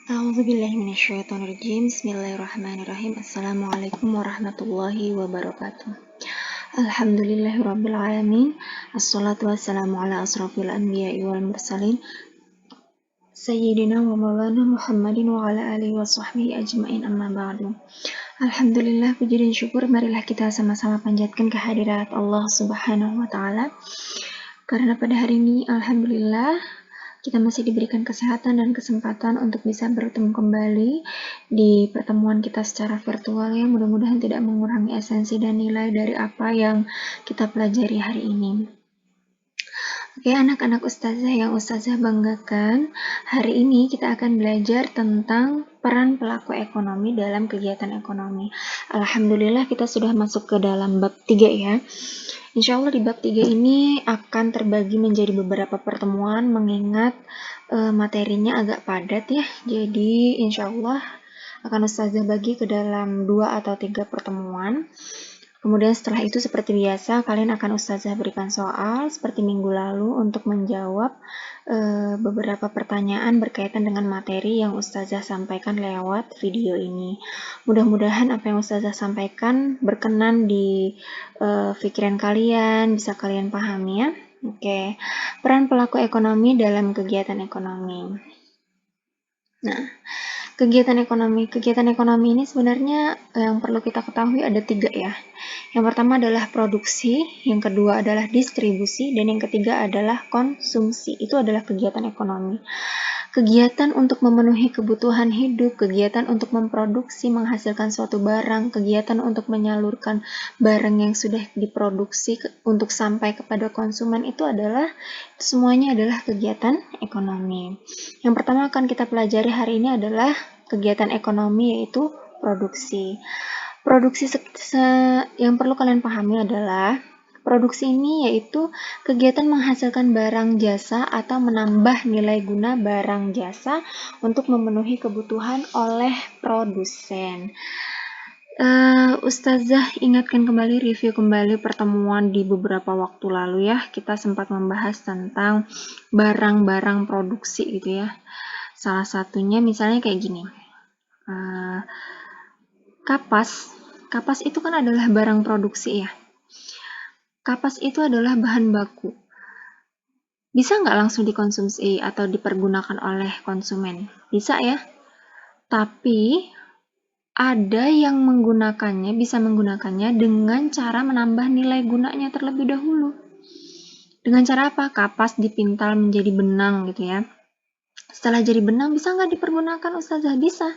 A'udzubillahiminasyaitonirrajim. Bismillahirrahmanirrahim. Assalamualaikum warahmatullahi wabarakatuh. Alhamdulillahirabbil alamin. Assalatu wassalamu ala asrofil anbiya'i wal mursalin. Sayyidina wa maulana Muhammadin wa ala alihi wa sahbihi ajma'in, amma ba'du. Alhamdulillah, puji dan syukur marilah kita sama-sama panjatkan kehadirat Allah Subhanahu wa taala. Karena pada hari ini alhamdulillah kita masih diberikan kesehatan dan kesempatan untuk bisa bertemu kembali di pertemuan kita secara virtual ya. Mudah-mudahan tidak mengurangi esensi dan nilai dari apa yang kita pelajari hari ini. Oke, anak-anak ustazah yang ustazah banggakan, hari ini kita akan belajar tentang peran pelaku ekonomi dalam kegiatan ekonomi. Alhamdulillah kita sudah masuk ke dalam bab 3 ya. Insya Allah di bab 3 ini akan terbagi menjadi beberapa pertemuan mengingat materinya agak padat ya. Jadi insya Allah akan ustazah bagi ke dalam 2 atau 3 pertemuan. Kemudian setelah itu seperti biasa kalian akan ustazah berikan soal seperti minggu lalu untuk menjawab beberapa pertanyaan berkaitan dengan materi yang ustazah sampaikan lewat video ini. Mudah-mudahan apa yang ustazah sampaikan berkenan di pikiran kalian, bisa kalian pahami ya. Oke, peran pelaku ekonomi dalam kegiatan ekonomi. Nah, kegiatan ekonomi ini sebenarnya yang perlu kita ketahui ada 3 ya. Yang pertama adalah produksi, yang kedua adalah distribusi, dan yang ketiga adalah konsumsi. Itu adalah kegiatan ekonomi. Kegiatan untuk memenuhi kebutuhan hidup, kegiatan untuk memproduksi, menghasilkan suatu barang, kegiatan untuk menyalurkan barang yang sudah diproduksi untuk sampai kepada konsumen, itu semuanya adalah kegiatan ekonomi. Yang pertama akan kita pelajari hari ini adalah kegiatan ekonomi, yaitu produksi. Produksi yang perlu kalian pahami adalah produksi ini yaitu kegiatan menghasilkan barang jasa atau menambah nilai guna barang jasa untuk memenuhi kebutuhan oleh produsen. Ustazah ingatkan kembali, review kembali pertemuan di beberapa waktu lalu ya. Kita sempat membahas tentang barang-barang produksi gitu ya. Salah satunya misalnya kayak gini. Kapas itu kan adalah barang produksi ya. Kapas itu adalah bahan baku. Bisa nggak langsung dikonsumsi atau dipergunakan oleh konsumen? Bisa ya. Tapi ada yang bisa menggunakannya dengan cara menambah nilai gunanya terlebih dahulu. Dengan cara apa? Kapas dipintal menjadi benang gitu ya. Setelah jadi benang bisa nggak dipergunakan ustazah? Bisa.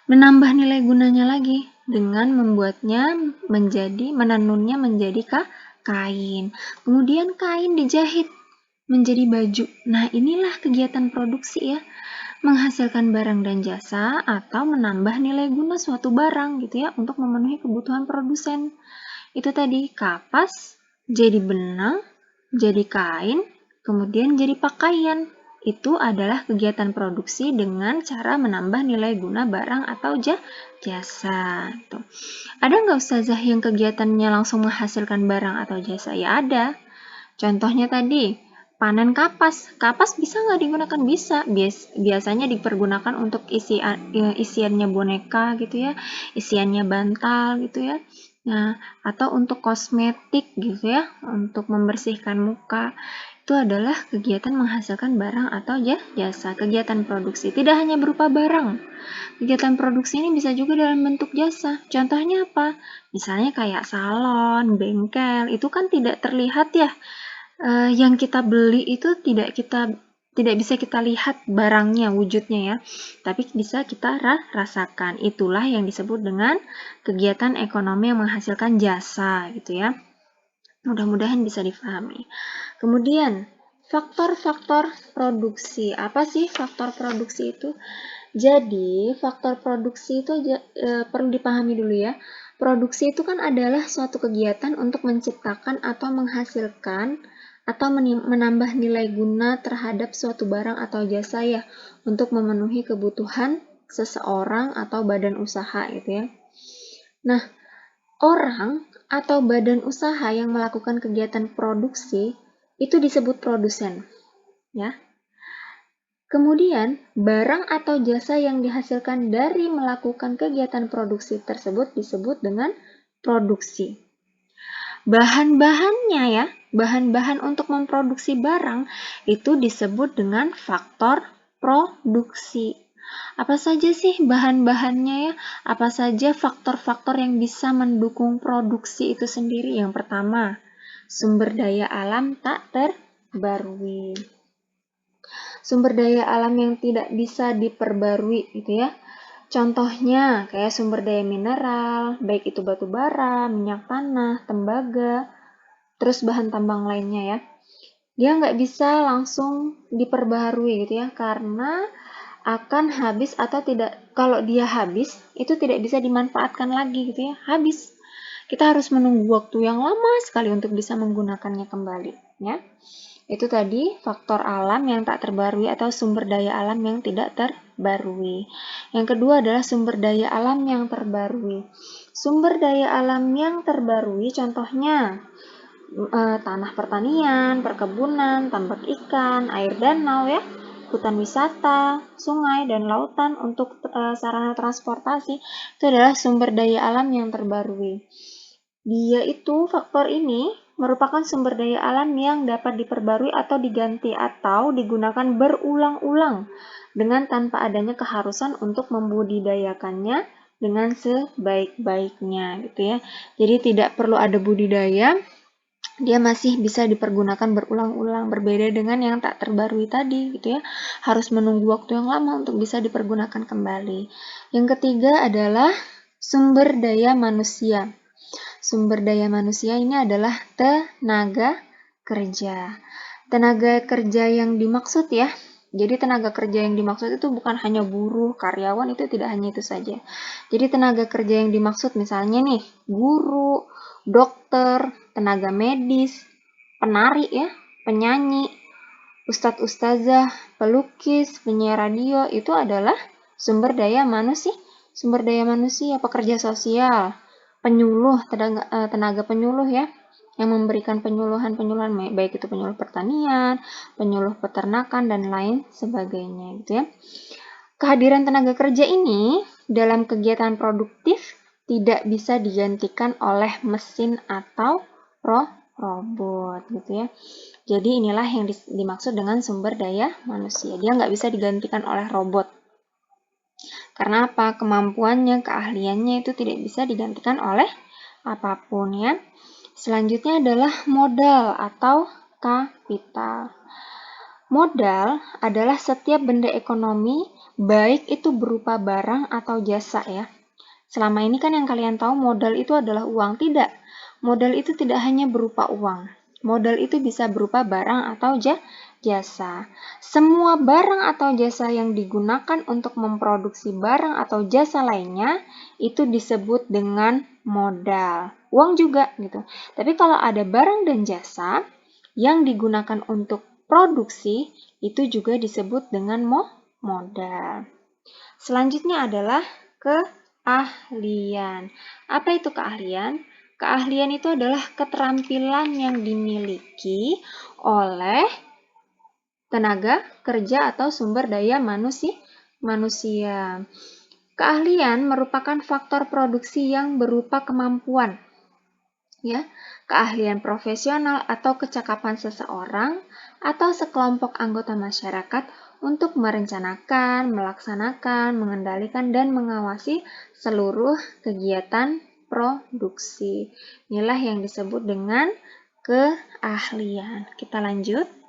Menambah nilai gunanya lagi dengan menenunnya menjadi kain. Kemudian kain dijahit menjadi baju. Nah, inilah kegiatan produksi ya. Menghasilkan barang dan jasa atau menambah nilai guna suatu barang gitu ya untuk memenuhi kebutuhan produsen. Itu tadi kapas jadi benang, jadi kain, kemudian jadi pakaian. Itu adalah kegiatan produksi dengan cara menambah nilai guna barang atau jasa. Tuh. Ada nggak ustazah yang kegiatannya langsung menghasilkan barang atau jasa? Ya ada. Contohnya tadi, panen kapas. Kapas bisa nggak digunakan? Bisa. Biasanya dipergunakan untuk isiannya boneka gitu ya, isiannya bantal gitu ya. Nah, atau untuk kosmetik gitu ya, untuk membersihkan muka. Itu adalah kegiatan menghasilkan barang atau jasa, kegiatan produksi. Tidak hanya berupa barang. Kegiatan produksi ini bisa juga dalam bentuk jasa. Contohnya apa? Misalnya kayak salon, bengkel, itu kan tidak terlihat ya. Yang kita beli itu tidak bisa kita lihat barangnya, wujudnya ya, tapi bisa kita rasakan. Itulah yang disebut dengan kegiatan ekonomi yang menghasilkan jasa gitu ya. Mudah-mudahan bisa difahami. Kemudian, faktor-faktor produksi. Apa sih faktor produksi itu? Jadi, faktor produksi itu perlu dipahami dulu ya. Produksi itu kan adalah suatu kegiatan untuk menciptakan atau menghasilkan atau menambah nilai guna terhadap suatu barang atau jasa ya, untuk memenuhi kebutuhan seseorang atau badan usaha gitu ya. Nah, orang atau badan usaha yang melakukan kegiatan produksi itu disebut produsen ya. Kemudian, barang atau jasa yang dihasilkan dari melakukan kegiatan produksi tersebut disebut dengan produksi. Bahan-bahannya ya, bahan-bahan untuk memproduksi barang itu disebut dengan faktor produksi. Apa saja sih bahan-bahannya ya? Apa saja faktor-faktor yang bisa mendukung produksi itu sendiri? Yang pertama, sumber daya alam tak terbarui. Sumber daya alam yang tidak bisa diperbarui gitu ya. Contohnya kayak sumber daya mineral, baik itu batu bara, minyak tanah, tembaga, terus bahan tambang lainnya ya. Dia nggak bisa langsung diperbaharui gitu ya, karena akan habis atau tidak. Kalau dia habis, itu tidak bisa dimanfaatkan lagi gitu ya, habis. Kita harus menunggu waktu yang lama sekali untuk bisa menggunakannya kembali ya. Itu tadi faktor alam yang tak terbarui atau sumber daya alam yang tidak terbarui. Yang kedua adalah sumber daya alam yang terbarui. Sumber daya alam yang terbarui contohnya tanah pertanian, perkebunan, tambak ikan, air danau ya, hutan wisata, sungai dan lautan untuk sarana transportasi. Itu adalah sumber daya alam yang terbarui. Dia itu, faktor ini merupakan sumber daya alam yang dapat diperbarui atau diganti atau digunakan berulang-ulang dengan tanpa adanya keharusan untuk membudidayakannya dengan sebaik-baiknya gitu ya. Jadi tidak perlu ada budidaya, dia masih bisa dipergunakan berulang-ulang, berbeda dengan yang tak terbarui tadi gitu ya. Harus menunggu waktu yang lama untuk bisa dipergunakan kembali. Yang ketiga adalah sumber daya manusia. Sumber daya manusia ini adalah tenaga kerja. Tenaga kerja yang dimaksud ya, jadi tenaga kerja yang dimaksud itu bukan hanya buruh, karyawan, itu tidak hanya itu saja. Jadi tenaga kerja yang dimaksud misalnya nih, guru, dokter, tenaga medis, penari ya, penyanyi, ustadz ustazah, pelukis, penyiar radio, itu adalah sumber daya manusia, pekerja sosial, penyuluh, tenaga penyuluh ya, yang memberikan penyuluhan baik itu penyuluh pertanian, penyuluh peternakan dan lain sebagainya gitu ya. Kehadiran tenaga kerja ini dalam kegiatan produktif tidak bisa digantikan oleh mesin atau robot gitu ya. Jadi inilah yang dimaksud dengan sumber daya manusia. Dia nggak bisa digantikan oleh robot. Karena apa? Kemampuannya, keahliannya itu tidak bisa digantikan oleh apapun ya. Selanjutnya adalah modal atau kapital. Modal adalah setiap benda ekonomi, baik itu berupa barang atau jasa ya. Selama ini kan yang kalian tahu modal itu adalah uang. Tidak. Modal itu tidak hanya berupa uang. Modal itu bisa berupa barang atau jasa. Semua barang atau jasa yang digunakan untuk memproduksi barang atau jasa lainnya itu disebut dengan modal. Uang juga gitu. Tapi kalau ada barang dan jasa yang digunakan untuk produksi itu juga disebut dengan modal. Selanjutnya adalah keahlian. Apa itu keahlian? Keahlian itu adalah keterampilan yang dimiliki oleh tenaga kerja atau sumber daya manusia. Keahlian merupakan faktor produksi yang berupa kemampuan, ya, keahlian profesional atau kecakapan seseorang atau sekelompok anggota masyarakat untuk merencanakan, melaksanakan, mengendalikan, dan mengawasi seluruh kegiatan produksi. Inilah yang disebut dengan keahlian. Kita lanjut.